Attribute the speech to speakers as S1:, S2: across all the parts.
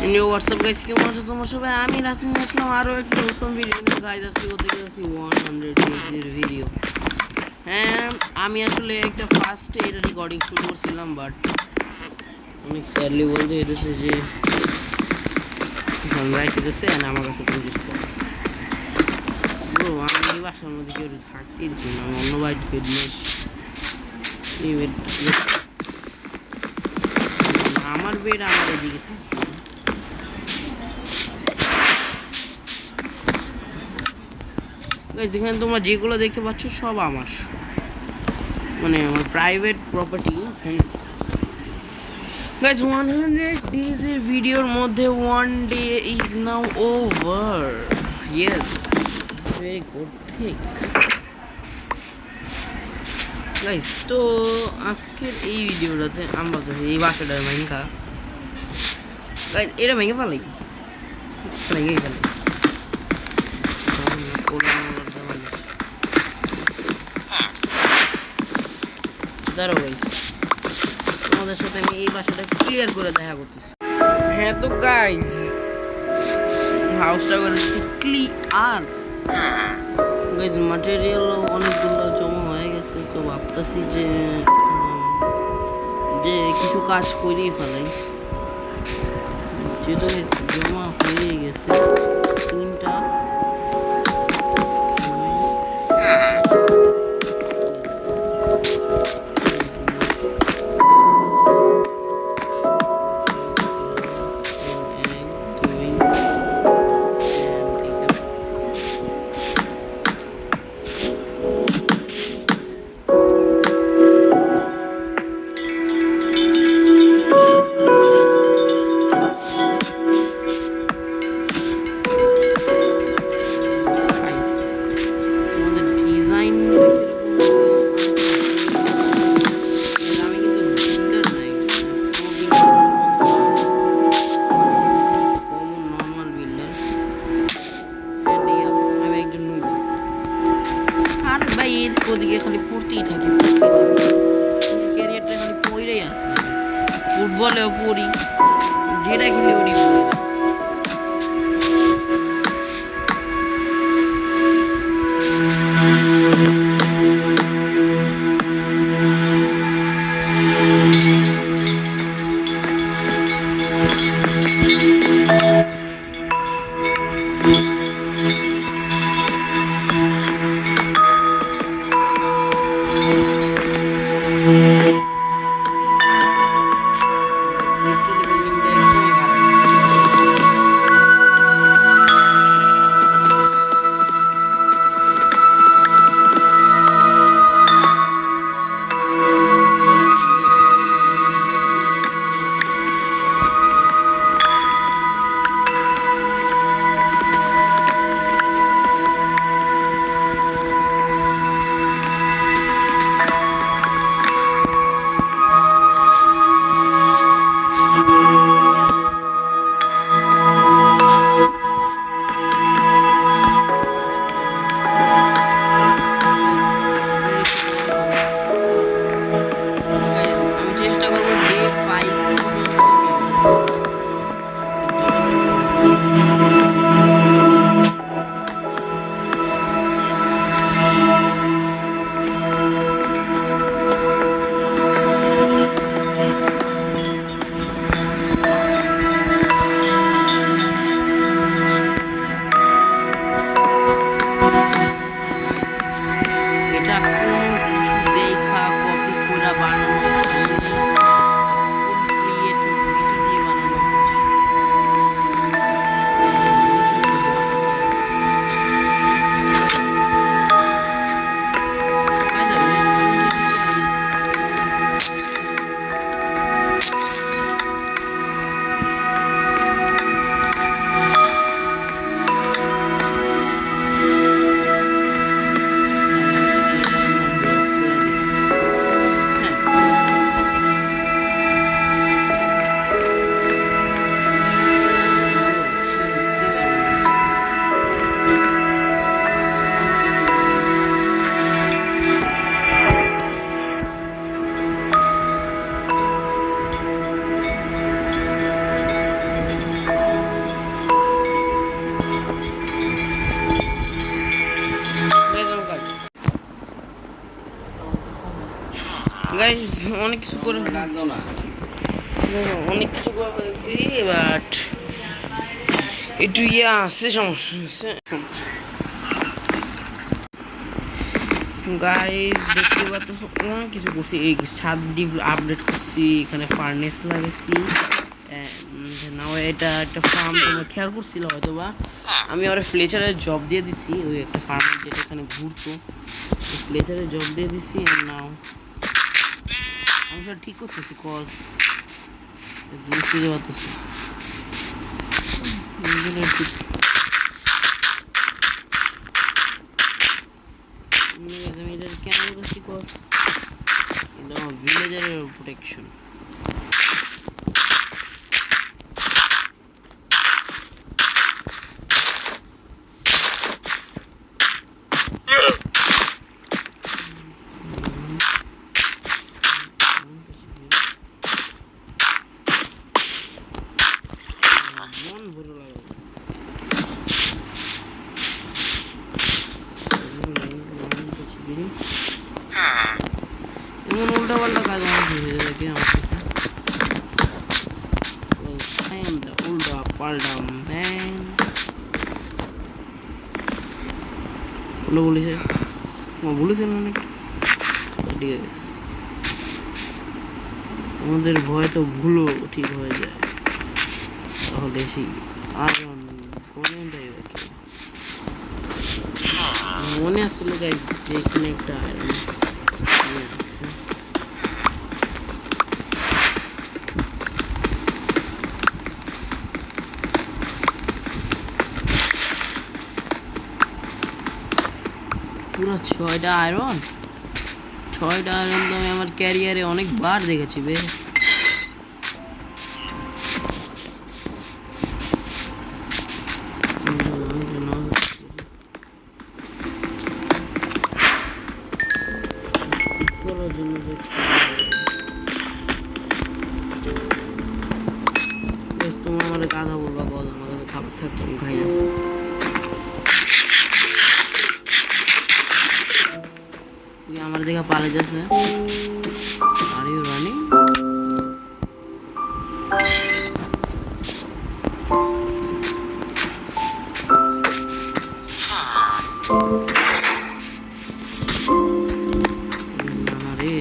S1: New WhatsApp guys, কেমন আছো তোমরা সবাই? আমি রাসিম আসলাম আরও একটা অসম ভিডিও নিয়ে। গাইস আজকে করতে গেছি 100 ডেজের ভিডিও। হ্যাঁ, আমি আসলে একটা ফার্স্টে এটা রেকর্ডিং শুরু করছিলাম, বাট অনেক স্যাডলি বলতে হইতেছে যে সানরাইজ হইতেছে আর আমার কাছে কোনো কিছু করে ব্রো। আমি এই বাসার মধ্যে কেউ থাকতেই দিচ্ছি না, আমি অন্য বাড়িতে ফিটনেস আমার বেড আমার এদিকে থাকে। যেখানে তোমরা যেগুলো দেখতে পাচ্ছ সব আমার, মানে আমার প্রাইভেট প্রপার্টি। গাইজ 100 ডেজের ভিডিওর মধ্যে 1 day is now over. Yes, very good thing guys. তো আজকের এই ভিডিওটাতে আমরা ভাবতেছি এই বাসাটা ভেঙে গাইজ, এটা ভেঙে ফেলাই, ভেঙেই ফেলাই। দাঁড়াও গাইজ, তোমাদের সাথে আমি এই বাসাটা ক্লিয়ার করে দেখা করতেছি। হ্যাঁ তো গাইজ, হাউসটা করেছি ক্লিয়ার। গাইজ ম্যাটেরিয়াল অনেকগুলো জমা হয়ে গেছে, তো ভাবতেছি যে কিছু কাজ করেই ফেলাই। যেহেতু জমা হয়ে গেছে 3টা, ওদিকে খালি পড়তেই থাকে, ক্যারিয়ারটা খালি পড়েই আছে। ফুটবলেও পড়ি, যেটা খেলে ওরই পড়ি। গাইস অনেক কিছু করে অনেক কিছু করে ফেলছি, বাট একটু আছে, সমস্যা আছে। গাইস দেখতে পাচ্ছ অনেক কিছু করছি, এই ছাদ আপডেট করছি, এখানে ফার্নেস লাগাইছি। নাও এটা একটা ফার্ম, তোমরা খেয়াল করছিল হয়তো বা, আমি ওরা ফ্লেচারের জব দিয়ে দিছি, ওই একটা ফার্মের যেটা এখানে ঘুরতো, ফ্লেচারের জব দিয়ে দিছি। আর নাও আমি সব ঠিক করতেছি, কজ বুঝতে পারতেছি আমি এটা কেন করছি, কজ এটা আমার ভিলেজারের প্রোটেকশন। মন ভরে লাগে এমন উল্টা পাল্টা কাজ আমার হয়ে থাকে আমার উল্টা পাল্টা ম্যান ফলো বলেছে, বলেছেন অনেক, ঠিক আছে। আমাদের ভয় তো ভুলও ঠিক হয়ে যায়, তাহলে সেই আয়রন কোনটাই রাখি মনে আসছিল গাইস যে এখানে একটা আয়রন আছে। পুরো 6টা আয়রন, 6টা আয়রন তো আমি আমার ক্যারিয়ারে অনেকবার দেখেছি বে। তোমার আমার কথা বলবা, কল আমার কাছে খাবার থাকতো খাই না। আমার দিকে পালে যাচ্ছে, আর ইউ রানিং? না রে,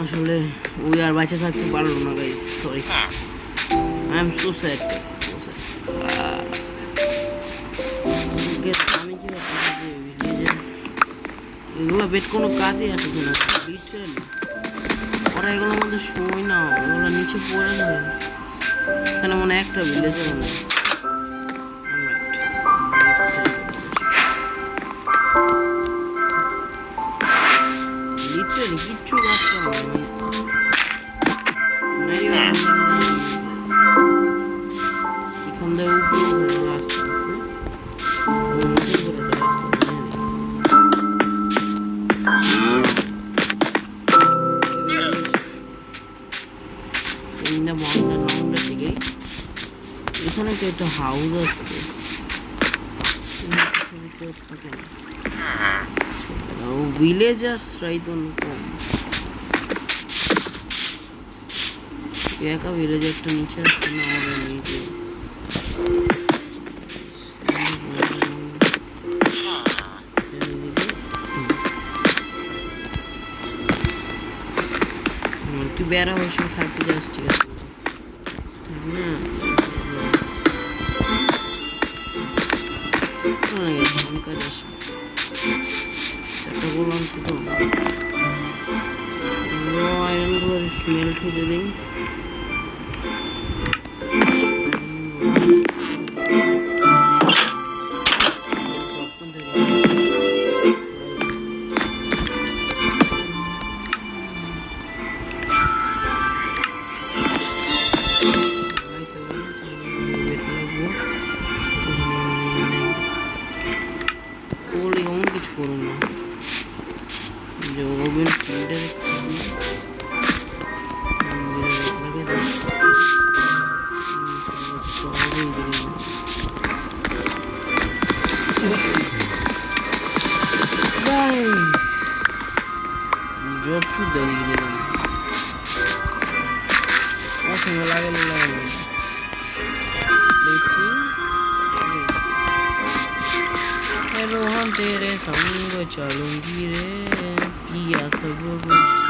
S1: আসলে ওই আর বাঁচে থাকতে পারলো না guys, sorry, I am so sad, so sad. আমি কি এগুলো বেট কোনো কাজে আসে না, লিটারালি ওরা এগুলোর মধ্যে সময় না, এগুলো নিচে পড়ে যায়। এখানে মনে একটা ভিলেজে মনে লিটারালি কিচ্ছু কাজ করে না, এখান থেকে উপরে রাস্তা আছে, এখানে তো একটা হাউস আছে, ভিলেজার্সরাই তো কম, একা ভিলেজারটা নিচে আসছে না আমাদের নিচে। তুই বেড়া হয়েছে থাকতে যাস, ঠিক আছে না? কাজ আসবে, চারটা বললাম তো আয়রনগুলো স্মেল্ট হয়ে দিন। Guys, job shoot dari gini. Masih lagi. Lechi. Hello, हम तेरे संग चलूंगी रे, पिया सब कुछ।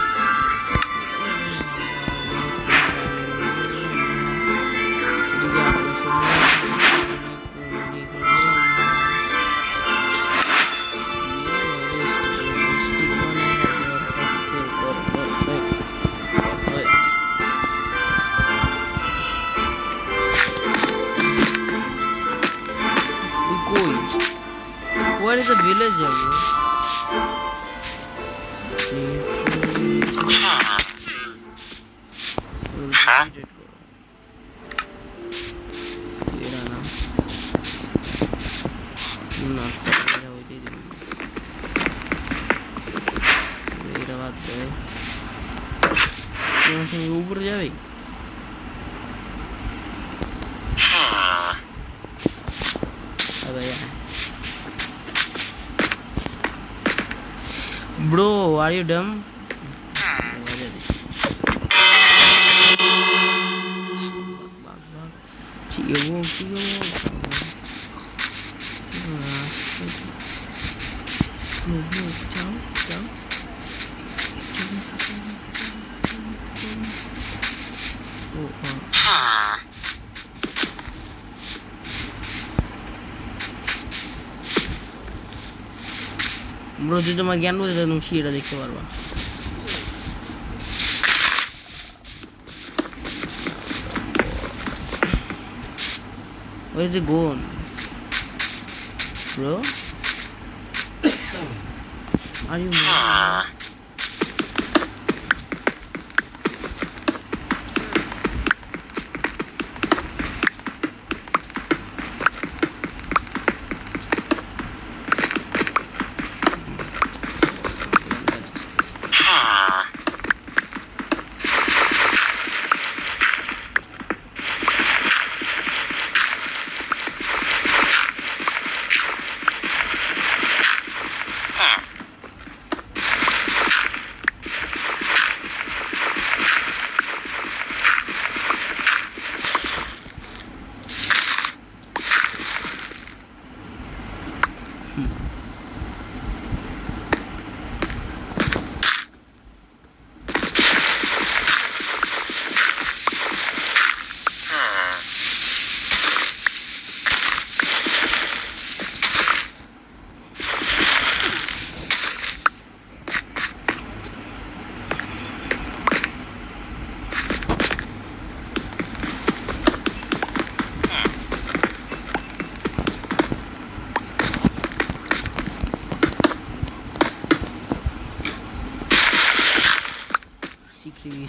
S1: Where is the village, bro? ऊपर जावे Bro, are you dumb? Bro, যদি তোমার জ্ঞান বুঝে তুমি সেটা দেখতে পারবা। Where is it going? Bro? Are you mad?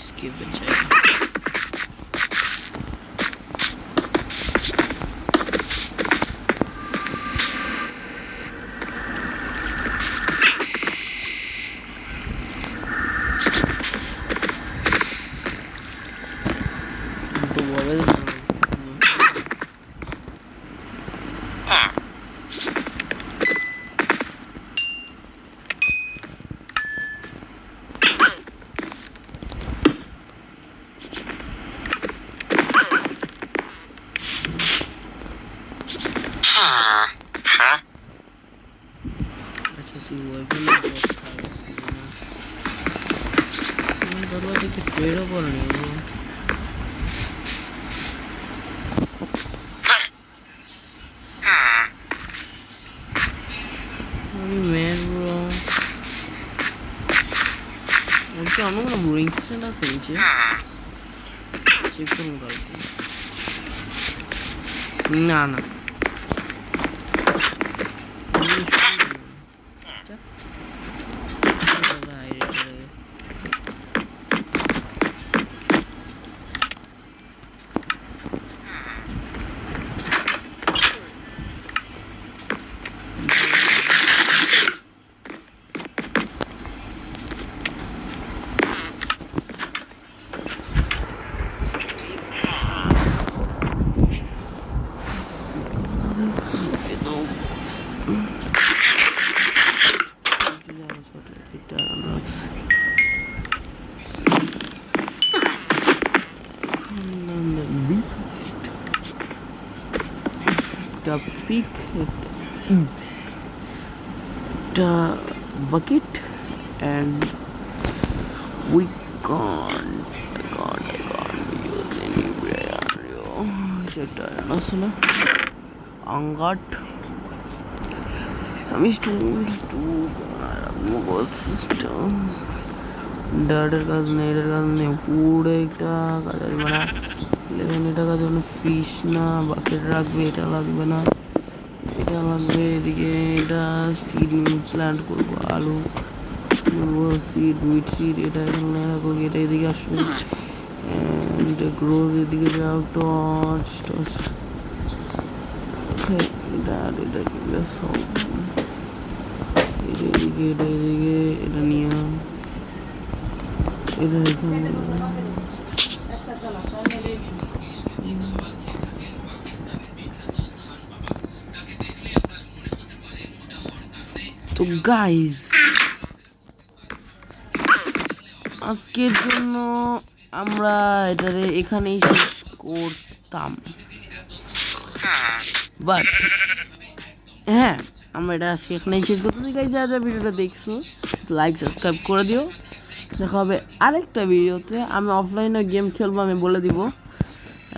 S1: Skip and check. दरवाजे के पेड़ों पर नहीं हो उनके अनु ना बोरिंग से ना समझे चेक करूँगा ना ना পিক, একটা bucket, and we can't use any scenario. সেটা আসলে আঙ্গাট আমি ডাটের কাজ নেই, পুরো একটা কাজের মানে 11 টাকা জন্য ফিশ না বাকেট রাখবে, এটা লাগবে না, এটা লাগবে। এদিকে এটা সিড প্ল্যান্ট করবো, আলু বলবো, সিড উইট সিড, এটা এখানে রাখবো, এটা এদিকে আসবে, অ্যান্ড গ্রোথ এদিকে যাও, টর্চ টর্চ, এটা সব এদিকে, এটা এদিকে, এটা নিয়ে এটা এখানে। তো গাইজ আজকের জন্য আমরা এটারে এখানেই শেষ করতাম, বাট হ্যাঁ আমরা এটা আজকে এখানেই শেষ করতেছি। গাইজ যা ভিডিওটা দেখছো লাইক সাবস্ক্রাইব করে দিও। দেখা হবে আরেকটা ভিডিওতে, আমি অফলাইনে গেম খেলবো আমি বলে দিব।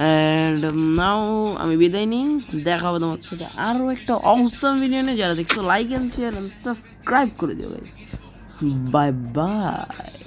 S1: অ্যান্ড নাও আমি বিদায় নিই, দেখা হবে তোমার সাথে আরও একটা অসম ভিডিও নিয়ে। যারা দেখছো like and share and subscribe করে দিও গাইজ। Bye bye.